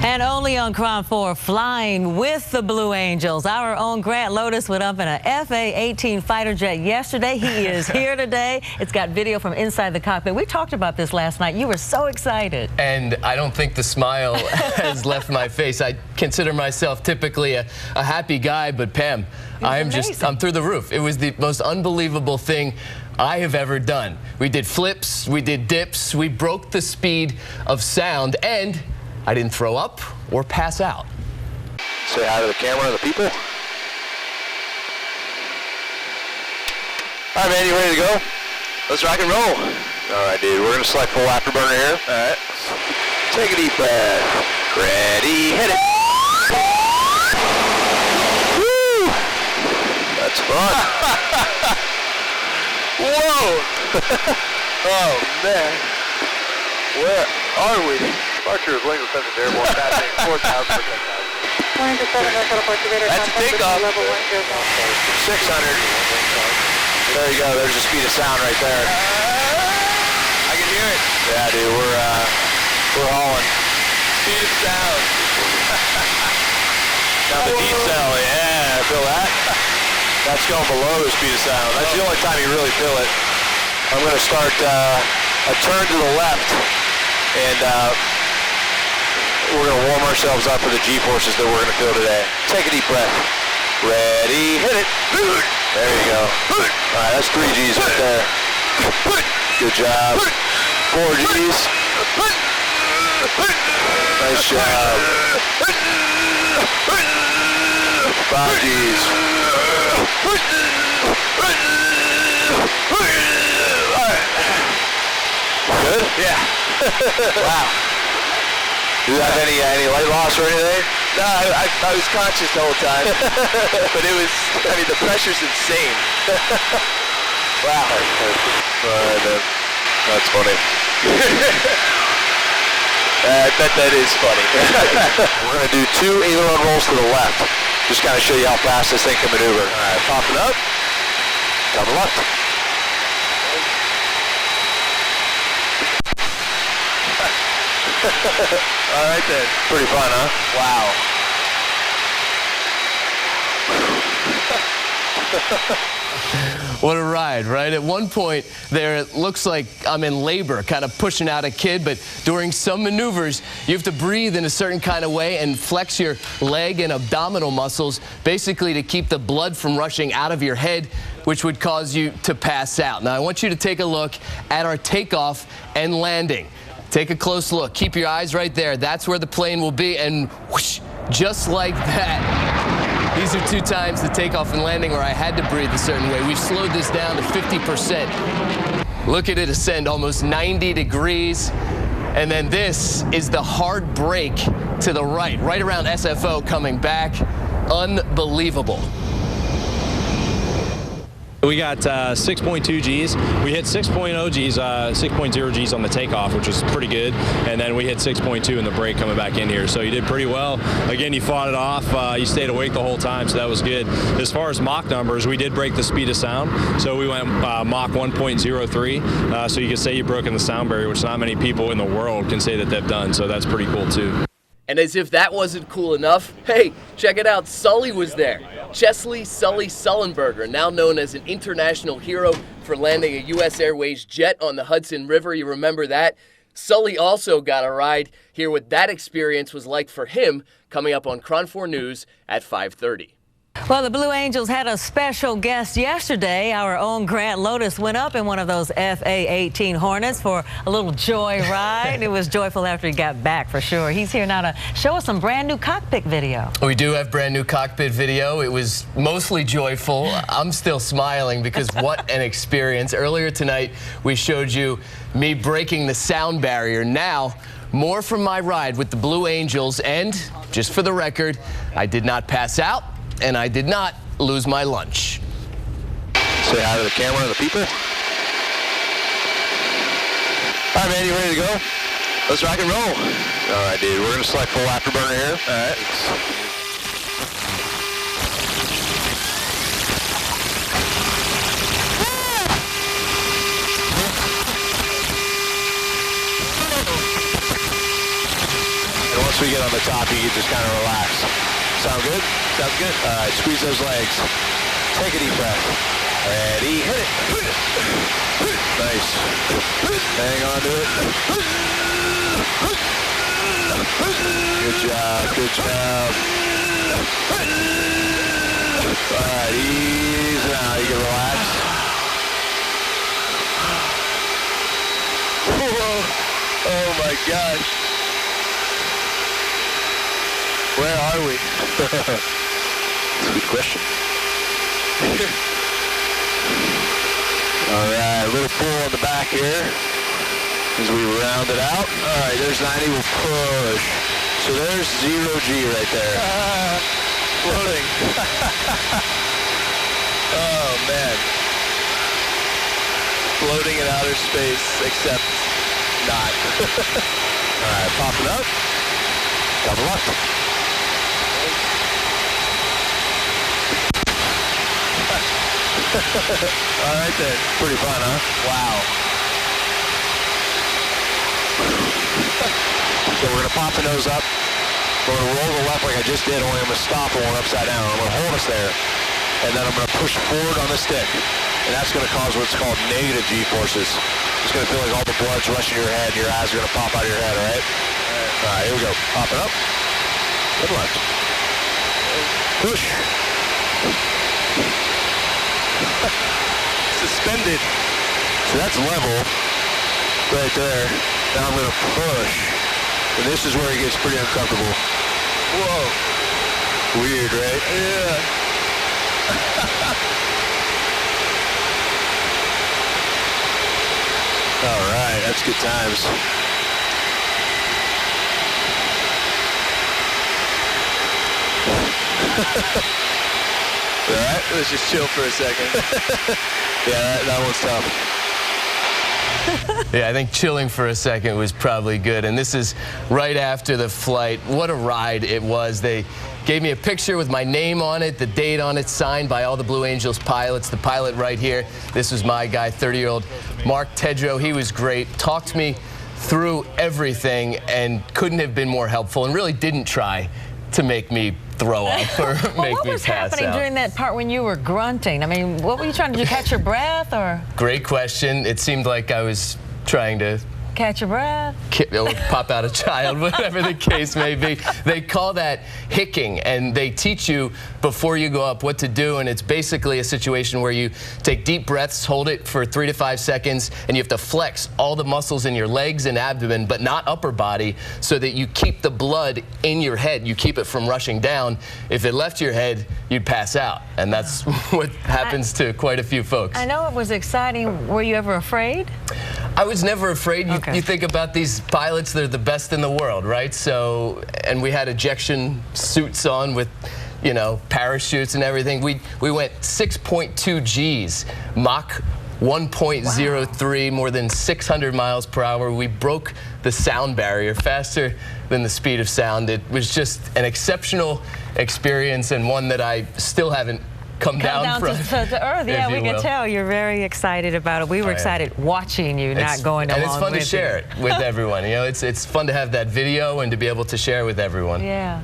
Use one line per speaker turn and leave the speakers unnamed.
And only on KRON 4, flying with the Blue Angels. Our own Grant Lodes went up in an FA-18 fighter jet yesterday. He is here today. It's got video from inside the cockpit. We talked about this last night. You were so excited.
And I don't think the smile has left my face. I consider myself typically a happy guy, but Pam, I'm through the roof. It was the most unbelievable thing I have ever done. We did flips, we did dips, we broke the speed of sound, and I didn't throw up or pass out.
Say hi to the camera and the people. All right, man, you ready to go? Let's rock and roll. All right, dude, we're gonna select full afterburner here. All right. Take a deep breath. Ready, hit it. Woo! That's fun. Whoa! Oh, man. Where are we? Departure of Lincoln Center Airborne passing 4,000 per 10,000. That's a takeoff. 600. There you go. There's the speed of sound right there. I can hear it. Yeah, dude. We're hauling. Speed of sound. Now the decel. Yeah, feel that? That's going below the speed of sound. That's the only time you really feel it. I'm going to start a turn to the left, and we're going to warm ourselves up for the G-forces that we're going to feel today. Take a deep breath. Ready, hit it. There you go. All right, that's 3 Gs right there. Good job. 4 Gs. Nice job. 5 Gs. All right. Good? Yeah. Wow. Do you have any light loss or anything? No, I was conscious the whole time. But it was, I mean, the pressure's insane. Wow. That's funny. I bet that is funny. We're going to do 2 aileron rolls to the left. Just kind of show you how fast this thing can maneuver. All right, pop it up. Down the left. All right then. Pretty fun, huh?
Wow. What a ride, right? At one point there, it looks like I'm in labor, kind of pushing out a kid, but during some maneuvers, you have to breathe in a certain kind of way and flex your leg and abdominal muscles, basically to keep the blood from rushing out of your head, which would cause you to pass out. Now, I want you to take a look at our takeoff and landing. Take a close look. Keep your eyes right there. That's where the plane will be, and whoosh, just like that. These are 2 times the takeoff and landing where I had to breathe a certain way. We've slowed this down to 50%. Look at it ascend almost 90 degrees. And then this is the hard brake to the right around SFO coming back. Unbelievable.
We got 6.2 Gs. We hit 6.0 Gs, 6.0 Gs on the takeoff, which was pretty good. And then we hit 6.2 in the brake coming back in here. So you did pretty well. Again, you fought it off. You stayed awake the whole time, so that was good. As far as Mach numbers, we did break the speed of sound. So we went Mach 1.03. So you can say you've broken the sound barrier, which not many people in the world can say that they've done. So that's pretty cool, too.
And as if that wasn't cool enough, hey, check it out, Sully was there. Chesley Sully Sullenberger, now known as an international hero for landing a U.S. Airways jet on the Hudson River. You remember that? Sully also got a ride. Hear what that experience was like for him, coming up on KRON 4 News at 5:30.
Well, the Blue Angels had a special guest yesterday. Our own Grant Lodes went up in one of those FA-18 Hornets for a little joy ride. It was joyful after he got back, for sure. He's here now to show us some brand new cockpit video.
We do have brand new cockpit video. It was mostly joyful. I'm still smiling because what an experience. Earlier tonight, we showed you me breaking the sound barrier. Now, more from my ride with the Blue Angels. And just for the record, I did not pass out. And I did not lose my lunch.
Say hi to the camera and the people. All right, man, you ready to go? Let's rock and roll. All right, dude, we're going to select full afterburner here. All right. we get on the top, you can just kind of relax. Sound good? Sounds good? All right, squeeze those legs. Take a deep breath. Ready, hit it. Nice. Hang on to it. Good job, good job. All right, ease now. You can relax. Whoa. Oh my gosh. Where are we? That's a good question. All right, a little pull on the back here as we round it out. All right, there's 90, we'll push. So there's 0G right there. Floating. Oh man. Floating in outer space, except not. All right, pop it up. Double up. All right then. Pretty fun, huh? Wow. So we're going to pop the nose up. We're going to roll the left like I just did, only I'm going to stop and one upside down. I'm going to hold us there. And then I'm going to push forward on the stick. And that's going to cause what's called negative G-forces. It's going to feel like all the blood's rushing to your head, and your eyes are going to pop out of your head, all right? All right, here we go. Pop it up. To the left. Push. Suspended. So that's level right there. Now I'm going to push. And this is where it gets pretty uncomfortable. Whoa. Weird, right? Yeah. All right, that's good times. All right, let's just chill for a second. Yeah, that one's tough.
Yeah, I think chilling for a second was probably good. And this is right after the flight. What a ride it was. They gave me a picture with my name on it, the date on it, signed by all the Blue Angels pilots. The pilot right here, this was my guy, 30-year-old Mark Tedrow. He was great, talked me through everything and couldn't have been more helpful and really didn't try to make me throw up or make me pass out.
What was happening during that part when you were grunting? I mean, what were you trying to do, catch your breath or?
Great question. It seemed like I was trying to
catch your breath?
Pop out a child, whatever the case may be. They call that hicking, and they teach you before you go up what to do, and it's basically a situation where you take deep breaths, hold it for 3 to 5 seconds, and you have to flex all the muscles in your legs and abdomen, but not upper body, so that you keep the blood in your head. You keep it from rushing down. If it left your head, you'd pass out, and that's what happens to quite a few folks.
I know it was exciting. Were you ever afraid?
I was never afraid. You think about these pilots, they're the best in the world, right? So, and we had ejection suits on with, you know, parachutes and everything. We went 6.2 Gs, Mach 1.03, more than 600 miles per hour. We broke the sound barrier faster than the speed of sound. It was just an exceptional experience and one that I still haven't come down from
to earth. Yeah, we can tell you're very excited about it. We were excited watching you, not going along with it.
And it's fun to share it with everyone. You know, it's fun to have that video and to be able to share it with everyone.
Yeah.